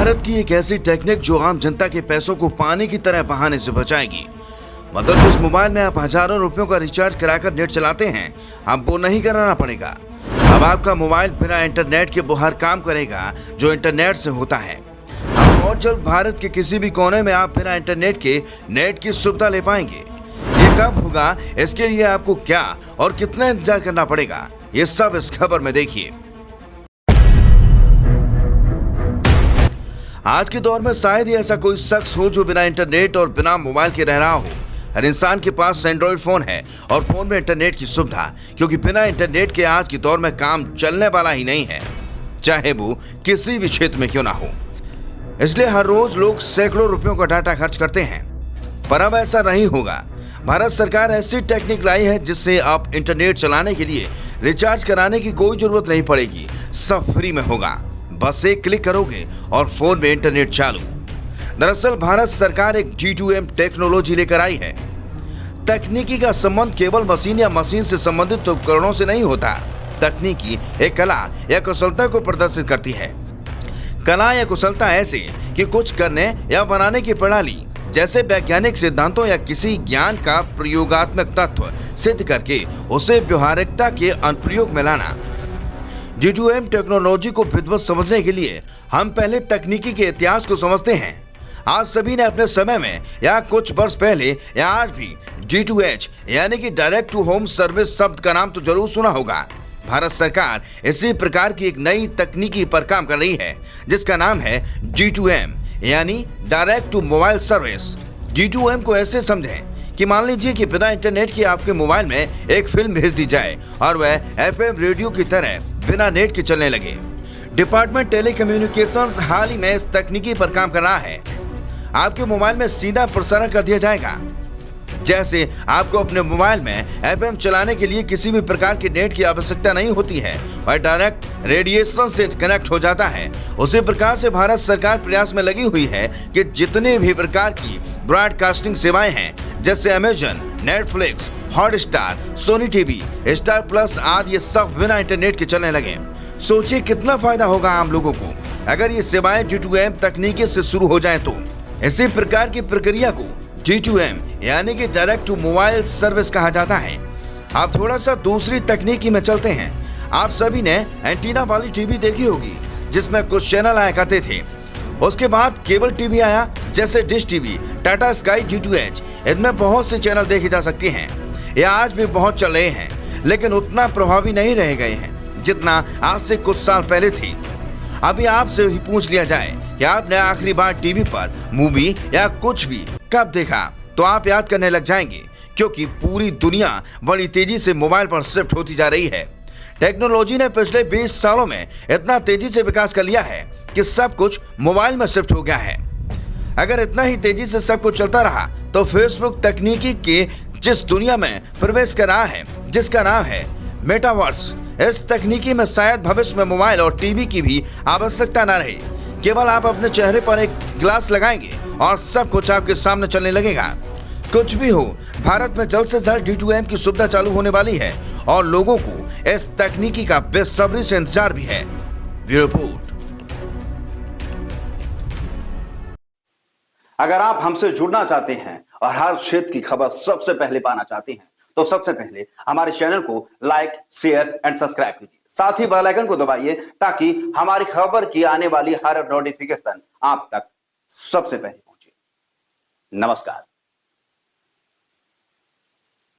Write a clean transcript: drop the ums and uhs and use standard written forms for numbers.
भारत की एक ऐसी टेक्निक जो आम जनता के पैसों को पानी की तरह बहाने से बचाएगी। मतलब जिस मोबाइल में आप हजारों रुपयों का रिचार्ज कराकर नेट चलाते हैं, अब वो नहीं कराना पड़ेगा। अब आपका मोबाइल बिना इंटरनेट के बाहर काम करेगा जो इंटरनेट से होता है। अब बहुत जल्द भारत के किसी भी कोने में आप बिना इंटरनेट के नेट की सुविधा ले पाएंगे। ये कब होगा, इसके लिए आपको क्या और कितना इंतजार करना पड़ेगा, ये सब इस खबर में देखिए। आज के दौर में शायद ही ऐसा कोई शख्स हो जो बिना इंटरनेट और बिना मोबाइल के रह रहा हो। हर इंसान के पास एंड्रॉइड फोन है और फोन में इंटरनेट की सुविधा, क्योंकि बिना इंटरनेट के आज के दौर में काम चलने वाला ही नहीं है, चाहे वो किसी भी क्षेत्र में क्यों ना हो। इसलिए हर रोज लोग सैकड़ों रुपयों का डाटा खर्च करते हैं, पर अब ऐसा नहीं होगा। भारत सरकार ऐसी टेक्निक लाई है जिससे आप इंटरनेट चलाने के लिए रिचार्ज कराने की कोई जरूरत नहीं पड़ेगी। सब फ्री में होगा, बस एक क्लिक करोगे और फोन में इंटरनेट चालू। दरअसल भारत सरकार एक G2M टेक्नोलॉजी लेकर आई है। तकनीकी का संबंध केवल मशीन या मशीन से संबंधित उपकरणों से नहीं होता। तकनीकी एक कला या कुशलता को प्रदर्शित करती है। कला या कुशलता ऐसे कि कुछ करने या बनाने की प्रणाली, जैसे वैज्ञानिक सिद्धांतों या किसी ज्ञान का प्रयोगात्मक तत्व सिद्ध करके उसे व्यवहारिकता के अनुप्रयोग में लाना। G2M टेक्नोलॉजी को विधिवत समझने के लिए हम पहले तकनीकी के इतिहास को समझते हैं। आप सभी ने अपने समय में या कुछ वर्ष पहले या आज भी D2H यानी कि डायरेक्ट टू होम सर्विस शब्द का नाम तो जरूर सुना होगा। भारत सरकार इसी प्रकार की एक नई तकनीकी पर काम कर रही है जिसका नाम है G2M यानी direct to mobile service. G2M को ऐसे समझें कि मान लीजिए कि बिना इंटरनेट के आपके मोबाइल में एक फिल्म भेज दी जाए और वह FM रेडियो की तरह बिना नेट के चलने लगे। डिपार्टमेंट टेलीकम्युनिकेशंस हाल ही में इस तकनीकी पर काम कर रहा है। आपके मोबाइल में सीधा प्रसारण कर दिया जाएगा। जैसे आपको अपने मोबाइल में FM चलाने के लिए किसी भी प्रकार की नेट की आवश्यकता नहीं होती है, वह डायरेक्ट रेडिएशन से कनेक्ट हो जाता है। उसी प्रकार से भारत सरकार प्रयास में लगी हुई है कि जितने भी प्रकार की ब्रॉडकास्टिंग सेवाएं हैं, जैसे Amazon, Netflix, Hotstar, Sony TV, star plus आदि, ये सब बिना इंटरनेट के चलने लगे। सोचिए कितना फायदा होगा आम लोगों को अगर ये सेवाएं G2M तकनीकी से शुरू हो जाएं तो। इसी प्रकार की प्रक्रिया को G2M यानी कि डायरेक्ट टू मोबाइल सर्विस कहा जाता है। आप थोड़ा सा दूसरी तकनीकी में चलते हैं। आप सभी ने एंटीना वाली टीवी देखी होगी जिसमें कुछ चैनल आया करते थे। उसके बाद केबल टीवी आया, जैसे dish TV, Tata sky, D2H। इनमें बहुत से चैनल देखे जा सकते हैं। ये आज भी बहुत चल रहे हैं, लेकिन उतना प्रभावी नहीं रह गए हैं जितना आज से कुछ साल पहले थे। अभी आपसे ही पूछ लिया जाए कि आपने आखिरी बार टीवी पर मूवी या कुछ भी कब देखा, तो आप याद करने लग जाएंगे, क्योंकि पूरी दुनिया बड़ी तेजी से मोबाइल पर शिफ्ट होती जा रही है। टेक्नोलॉजी ने पिछले 20 सालों में इतना तेजी से विकास कर लिया है कि सब कुछ मोबाइल में शिफ्ट हो गया है। अगर इतना ही तेजी से सब कुछ चलता रहा तो फेसबुक तकनीकी के जिस दुनिया में प्रवेश कर रहा है, जिसका नाम है मेटावर्स, इस तकनीकी में शायद भविष्य में मोबाइल और टीवी की भी आवश्यकता न रहे। केवल आप अपने चेहरे पर एक ग्लास लगाएंगे और सब कुछ आपके सामने चलने लगेगा। कुछ भी हो, भारत में जल्द से जल्द D2M की सुविधा चालू होने वाली है और लोगों को इस तकनीकी का बेसब्री से इंतजार भी है। Bureau report. अगर आप हमसे जुड़ना चाहते हैं और हर क्षेत्र की खबर सबसे पहले पाना चाहते हैं, तो सबसे पहले हमारे चैनल को लाइक, शेयर एंड सब्सक्राइब कीजिए। साथ ही बेल आइकन को दबाइए ताकि हमारी खबर की आने वाली हर नोटिफिकेशन आप तक सबसे पहले पहुंचे। नमस्कार।